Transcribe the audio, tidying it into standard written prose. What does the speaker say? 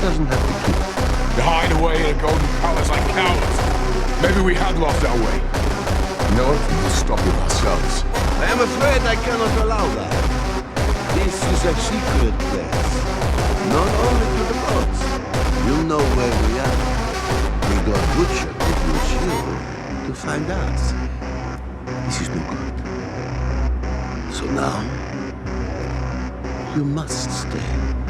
doesn't have to keep. To hide away in a golden palace like cowards. Maybe we had lost our way. No, we'll stop it ourselves. I am afraid I cannot allow that. This is a secret place. Not only to the gods. You know where we are. We got butchered to use you to find us. This is no good. So now, you must stay.